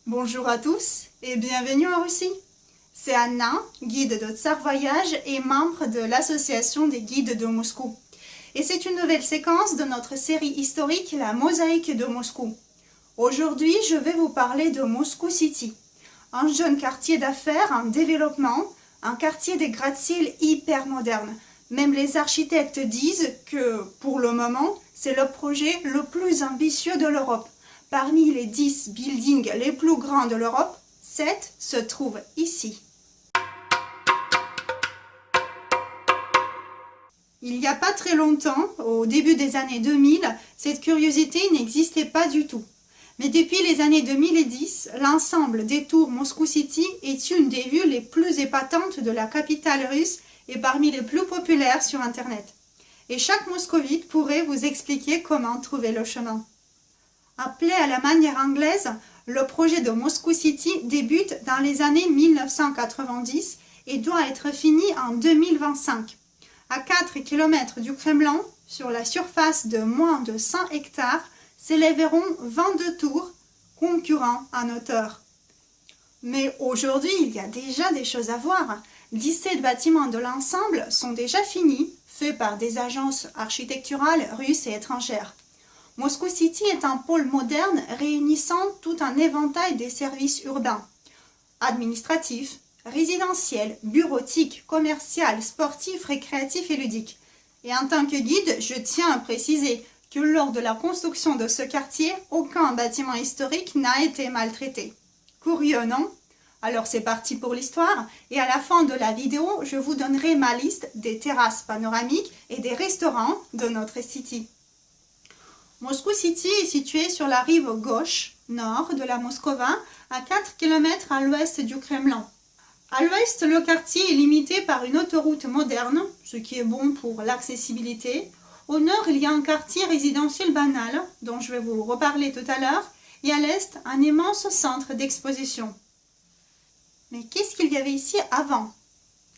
Bonjour à tous et bienvenue en Russie. C'est Anna, guide de Tsar Voyage et membre de l'association des guides de Moscou. Et c'est une nouvelle séquence de notre série historique La Mosaïque de Moscou. Aujourd'hui, je vais vous parler de Moscou City, un jeune quartier d'affaires en développement, un quartier des gratte-ciel hyper moderne. Même les architectes disent que, pour le moment, c'est le projet le plus ambitieux de l'Europe. Parmi les 10 buildings les plus grands de l'Europe, 7 se trouvent ici. Il n'y a pas très longtemps, au début des années 2000, cette curiosité n'existait pas du tout. Mais depuis les années 2010, l'ensemble des tours Moscou City est une des vues les plus épatantes de la capitale russe et parmi les plus populaires sur Internet. Et chaque moscovite pourrait vous expliquer comment trouver le chemin. Appelé à la manière anglaise, le projet de Moscou City débute dans les années 1990 et doit être fini en 2025. À 4 km du Kremlin, sur la surface de moins de 100 hectares, s'élèveront 22 tours concurrents en hauteur. Mais aujourd'hui, il y a déjà des choses à voir. 17 bâtiments de l'ensemble sont déjà finis, faits par des agences architecturales russes et étrangères. Moscou City est un pôle moderne réunissant tout un éventail des services urbains, administratifs, résidentiels, bureautiques, commerciaux, sportifs, récréatifs et ludiques. Et en tant que guide, je tiens à préciser que lors de la construction de ce quartier, aucun bâtiment historique n'a été maltraité. Curieux, non? Alors c'est parti pour l'histoire, et à la fin de la vidéo, je vous donnerai ma liste des terrasses panoramiques et des restaurants de notre city. Moscou City est situé sur la rive gauche, nord de la Moscova, à 4 km à l'ouest du Kremlin. À l'ouest, le quartier est limité par une autoroute moderne, ce qui est bon pour l'accessibilité. Au nord, il y a un quartier résidentiel banal, dont je vais vous reparler tout à l'heure, et à l'est, un immense centre d'exposition. Mais qu'est-ce qu'il y avait ici avant?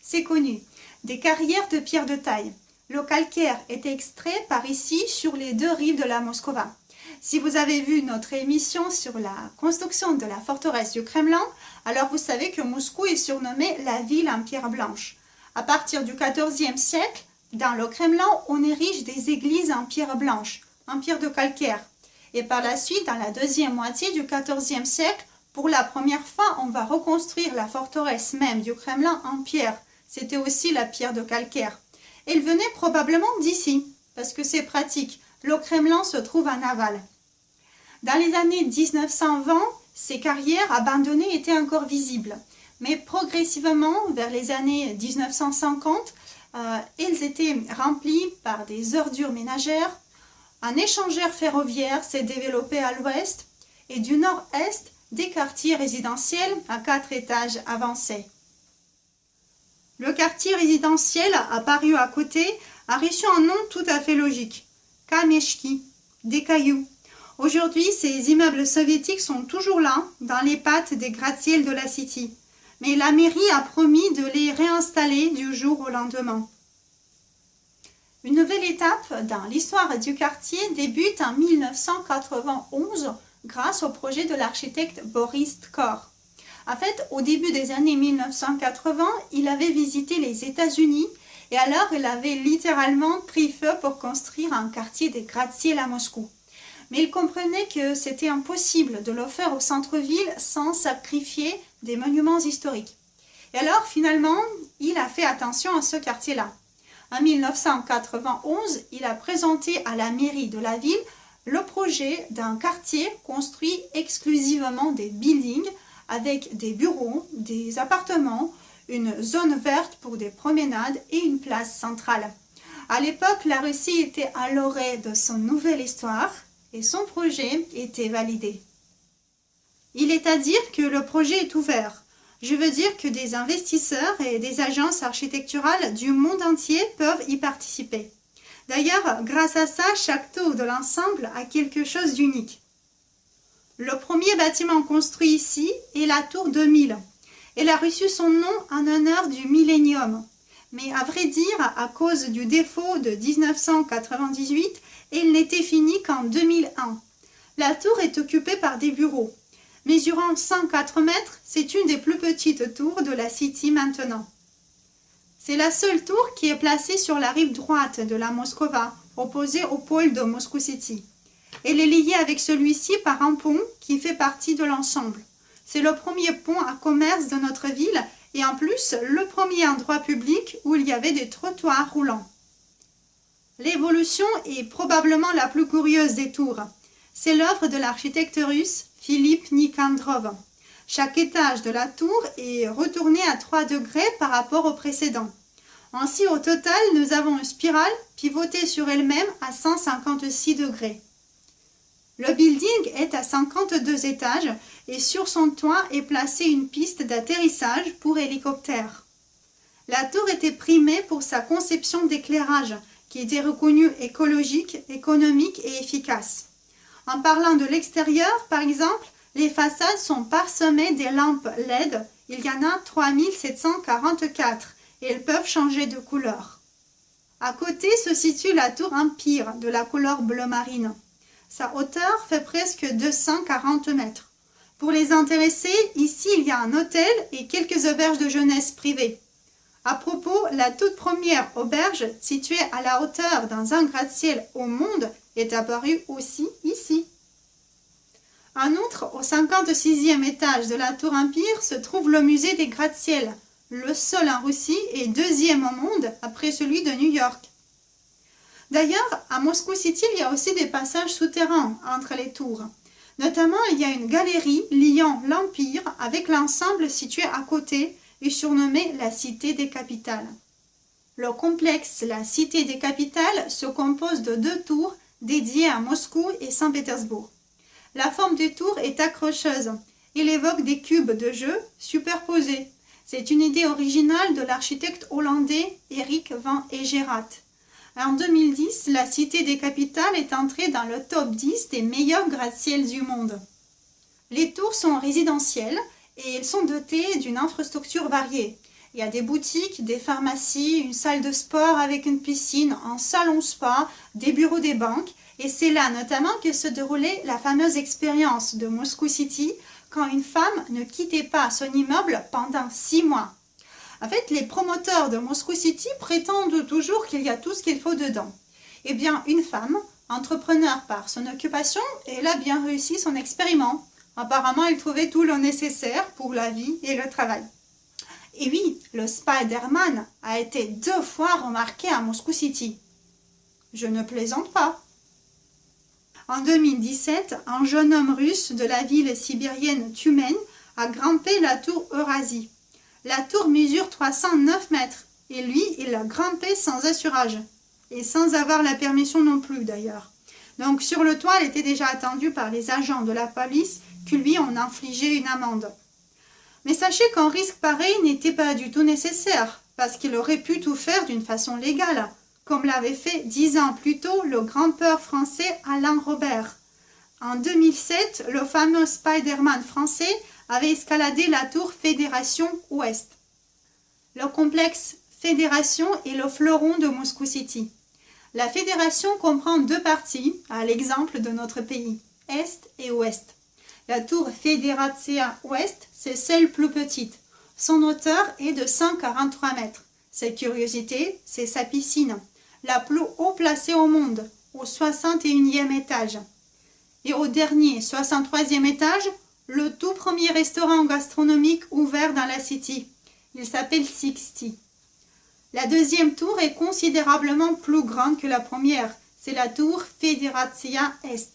C'est connu, des carrières de pierre de taille. Le calcaire est extrait par ici sur les deux rives de la Moscova. Si vous avez vu notre émission sur la construction de la forteresse du Kremlin, alors vous savez que Moscou est surnommée la ville en pierre blanche. À partir du XIVe siècle, dans le Kremlin, on érige des églises en pierre blanche, en pierre de calcaire. Et par la suite, dans la deuxième moitié du XIVe siècle, pour la première fois, on va reconstruire la forteresse même du Kremlin en pierre. C'était aussi la pierre de calcaire. Elle venait probablement d'ici, parce que c'est pratique. Le Kremlin se trouve en aval. Dans les années 1920, ces carrières abandonnées étaient encore visibles. Mais progressivement, vers les années 1950, elles étaient remplies par des ordures ménagères. Un échangeur ferroviaire s'est développé à l'ouest et du nord-est, des quartiers résidentiels à 4 étages avancés. Le quartier résidentiel apparu à côté a reçu un nom tout à fait logique, Kameshki, des cailloux. Aujourd'hui, ces immeubles soviétiques sont toujours là, dans les pattes des gratte-ciel de la City. Mais la mairie a promis de les réinstaller du jour au lendemain. Une nouvelle étape dans l'histoire du quartier débute en 1991 grâce au projet de l'architecte Boris Tkor. En fait, au début des années 1980, il avait visité les États-Unis et alors il avait littéralement pris feu pour construire un quartier des gratte-ciel à Moscou. Mais il comprenait que c'était impossible de le faire au centre-ville sans sacrifier des monuments historiques. Et alors, finalement, il a fait attention à ce quartier-là. En 1991, il a présenté à la mairie de la ville le projet d'un quartier construit exclusivement des buildings avec des bureaux, des appartements, une zone verte pour des promenades et une place centrale. À l'époque, la Russie était à l'orée de son nouvelle histoire et son projet était validé. Il est à dire que le projet est ouvert. Je veux dire que des investisseurs et des agences architecturales du monde entier peuvent y participer. D'ailleurs, grâce à ça, chaque tour de l'ensemble a quelque chose d'unique. Le premier bâtiment construit ici est la tour 2000. Elle a reçu son nom en honneur du millénium. Mais à vrai dire, à cause du défaut de 1998, elle n'était finie qu'en 2001. La tour est occupée par des bureaux. Mesurant 104 mètres, c'est une des plus petites tours de la City maintenant. C'est la seule tour qui est placée sur la rive droite de la Moskova, opposée au pôle de Moscou City. Elle est liée avec celui-ci par un pont qui fait partie de l'ensemble. C'est le premier pont à commerce de notre ville et en plus le premier endroit public où il y avait des trottoirs roulants. L'évolution est probablement la plus curieuse des tours. C'est l'œuvre de l'architecte russe Philippe Nikandrov. Chaque étage de la tour est retourné à 3 degrés par rapport au précédent. Ainsi, au total, nous avons une spirale pivotée sur elle-même à 156 degrés. Le building est à 52 étages et sur son toit est placée une piste d'atterrissage pour hélicoptères. La tour était primée pour sa conception d'éclairage, qui était reconnue écologique, économique et efficace. En parlant de l'extérieur, par exemple, les façades sont parsemées des lampes LED. Il y en a 3744 et elles peuvent changer de couleur. À côté se situe la tour Empire de la couleur bleu marine. Sa hauteur fait presque 240 mètres. Pour les intéressés, ici il y a un hôtel et quelques auberges de jeunesse privées. À propos, la toute première auberge située à la hauteur dans un gratte-ciel au monde est apparue aussi ici. En outre, au 56e étage de la tour Empire se trouve le musée des gratte-ciels, le seul en Russie et deuxième au monde après celui de New York. D'ailleurs, à Moscou City, il y a aussi des passages souterrains entre les tours. Notamment, il y a une galerie liant l'Empire avec l'ensemble situé à côté et surnommé la Cité des Capitales. Le complexe La Cité des Capitales se compose de 2 tours dédiées à Moscou et Saint-Pétersbourg. La forme des tours est accrocheuse. Il évoque des cubes de jeu superposés. C'est une idée originale de l'architecte hollandais Erik van Heijerath. En 2010, la Cité des Capitales est entrée dans le top 10 des meilleurs gratte-ciels du monde. Les tours sont résidentielles et elles sont dotées d'une infrastructure variée. Il y a des boutiques, des pharmacies, une salle de sport avec une piscine, un salon spa, des bureaux des banques. Et c'est là notamment que se déroulait la fameuse expérience de Moscou City quand une femme ne quittait pas son immeuble pendant 6 mois. En fait, les promoteurs de Moscou City prétendent toujours qu'il y a tout ce qu'il faut dedans. Eh bien, une femme, entrepreneur par son occupation, elle a bien réussi son expériment. Apparemment, elle trouvait tout le nécessaire pour la vie et le travail. Et oui, le Spider-Man a été 2 fois remarqué à Moscou City. Je ne plaisante pas. En 2017, un jeune homme russe de la ville sibérienne Tumen a grimpé la tour Eurasie. La tour mesure 309 mètres et lui, il l'a grimpé sans assurage et sans avoir la permission non plus d'ailleurs. Donc sur le toit, elle était déjà attendue par les agents de la police qui lui ont infligé une amende. Mais sachez qu'un risque pareil n'était pas du tout nécessaire parce qu'il aurait pu tout faire d'une façon légale, comme l'avait fait 10 ans plus tôt le grimpeur français Alain Robert. En 2007, le fameux Spider-Man français avait escaladé la tour Fédération Ouest. Le complexe Fédération est le fleuron de Moscou City. La Fédération comprend 2 parties, à l'exemple de notre pays, Est et Ouest. La tour Fédération Ouest, c'est celle plus petite. Son hauteur est de 143 mètres. Sa curiosité, c'est sa piscine, la plus haut placée au monde, au 61e étage. Et au dernier, 63e étage, le tout premier restaurant gastronomique ouvert dans la City. Il s'appelle Sixty. La deuxième tour est considérablement plus grande que la première. C'est la tour Fédération Est.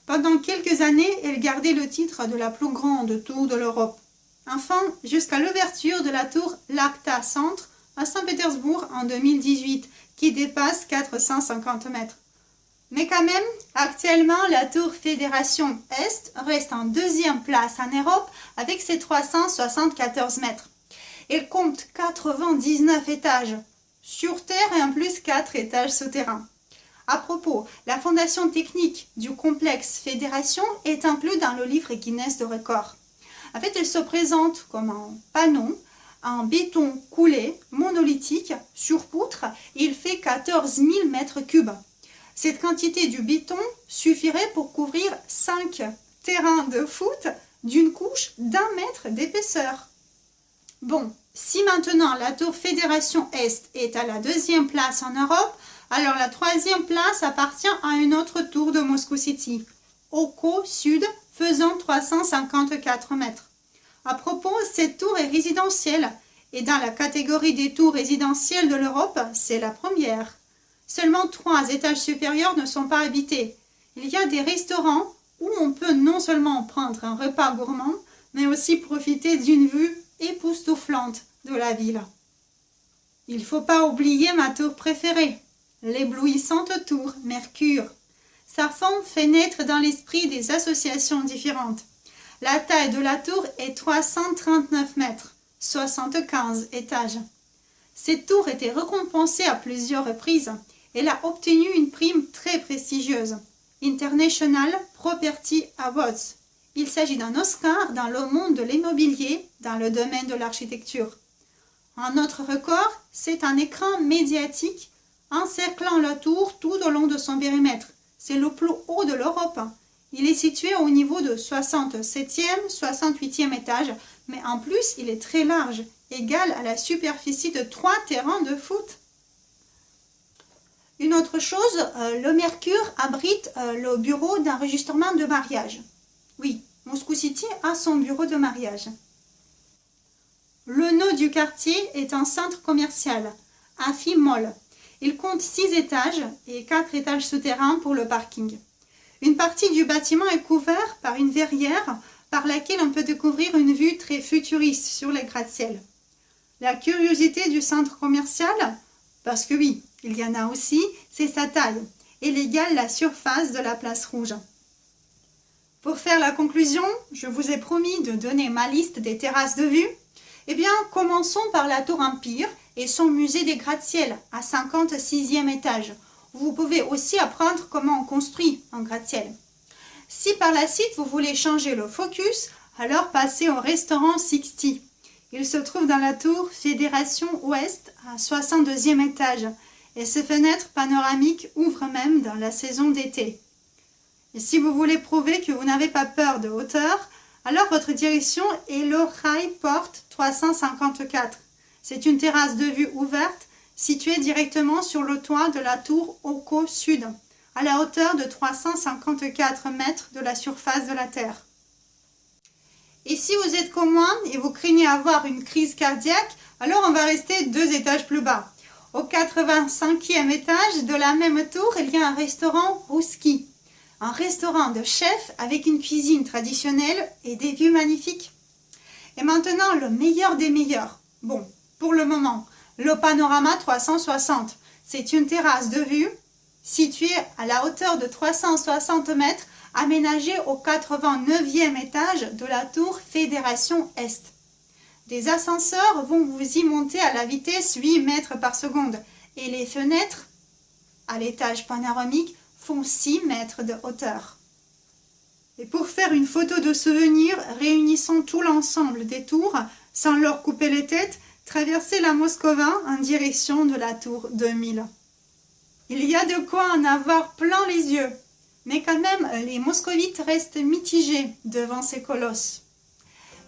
Pendant quelques années, elle gardait le titre de la plus grande tour de l'Europe. Enfin, jusqu'à l'ouverture de la tour L'Arcta Centre à Saint-Pétersbourg en 2018, qui dépasse 450 mètres. Mais quand même, actuellement, la tour Fédération Est reste en 2e place en Europe avec ses 374 mètres. Elle compte 99 étages sur terre et en plus 4 étages souterrains. À propos, la fondation technique du complexe Fédération est inclue dans le livre Guinness de records. En fait, elle se présente comme un panneau en béton coulé monolithique sur poutre et il fait 14 000 mètres cubes. Cette quantité du béton suffirait pour couvrir 5 terrains de foot d'une couche d'1 mètre d'épaisseur. Bon, si maintenant la tour Fédération Est est à la 2e place en Europe, alors la 3e place appartient à une autre tour de Moscou City, Oko Sud, faisant 354 mètres. À propos, cette tour est résidentielle et dans la catégorie des tours résidentielles de l'Europe, c'est la première. Seulement 3 étages supérieurs ne sont pas habités. Il y a des restaurants où on peut non seulement prendre un repas gourmand, mais aussi profiter d'une vue époustouflante de la ville. Il ne faut pas oublier ma tour préférée, l'éblouissante tour Mercure. Sa forme fait naître dans l'esprit des associations différentes. La taille de la tour est 339 mètres, 75 étages. Cette tour était récompensée à plusieurs reprises. Elle a obtenu une prime très prestigieuse, International Property Awards. Il s'agit d'un Oscar dans le monde de l'immobilier, dans le domaine de l'architecture. Un autre record, c'est un écran médiatique encerclant la tour tout au long de son périmètre. C'est le plus haut de l'Europe. Il est situé au niveau de 67e, 68e étage, mais en plus, il est très large, égal à la superficie de 3 terrains de foot. Une autre chose, le Mercure abrite le bureau d'enregistrement de mariage. Oui, Moscou City a son bureau de mariage. Le nœud du quartier est un centre commercial, Afi Mall. Il compte 6 étages et 4 étages souterrains pour le parking. Une partie du bâtiment est couverte par une verrière par laquelle on peut découvrir une vue très futuriste sur les gratte-ciel. La curiosité du centre commercial, parce que oui, il y en a aussi, c'est sa taille. Elle égale la surface de la place rouge. Pour faire la conclusion, je vous ai promis de donner ma liste des terrasses de vue. Eh bien, commençons par la tour Empire et son musée des gratte-ciel à 56e étage. Vous pouvez aussi apprendre comment on construit un gratte-ciel. Si par la suite vous voulez changer le focus, alors passez au restaurant Sixty. Il se trouve dans la tour Fédération Ouest à 62e étage et ses fenêtres panoramiques ouvrent même dans la saison d'été. Et si vous voulez prouver que vous n'avez pas peur de hauteur, alors votre direction est le High Port 354. C'est une terrasse de vue ouverte située directement sur le toit de la tour Oko Sud, à la hauteur de 354 mètres de la surface de la Terre. Et si vous êtes comme moi et vous craignez avoir une crise cardiaque, alors on va rester 2 étages plus bas. Au 85e étage de la même tour, il y a un restaurant Rouski. Un restaurant de chef avec une cuisine traditionnelle et des vues magnifiques. Et maintenant, le meilleur des meilleurs. Bon, pour le moment, le Panorama 360. C'est une terrasse de vue située à la hauteur de 360 mètres, aménagée au 89e étage de la tour Fédération Est. Des ascenseurs vont vous y monter à la vitesse 8 mètres par seconde et les fenêtres, à l'étage panoramique, font 6 mètres de hauteur. Et pour faire une photo de souvenir, réunissons tout l'ensemble des tours, sans leur couper les têtes, traversez la Moscova en direction de la tour 2000. Il y a de quoi en avoir plein les yeux, mais quand même, les moscovites restent mitigés devant ces colosses.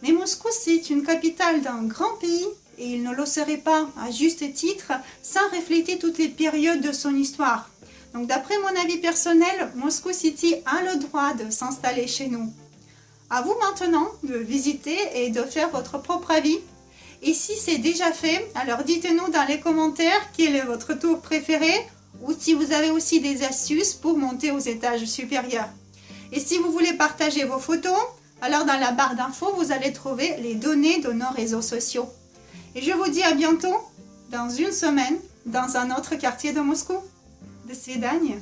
Mais Moscou, c'est une capitale d'un grand pays, et il ne le serait pas, à juste titre, sans refléter toutes les périodes de son histoire. Donc d'après mon avis personnel, Moscou City a le droit de s'installer chez nous. À vous maintenant de visiter et de faire votre propre avis. Et si c'est déjà fait, alors dites-nous dans les commentaires quel est votre tour préféré ou si vous avez aussi des astuces pour monter aux étages supérieurs. Et si vous voulez partager vos photos, alors dans la barre d'infos, vous allez trouver les données de nos réseaux sociaux. Et je vous dis à bientôt, dans une semaine, dans un autre quartier de Moscou. До свидания.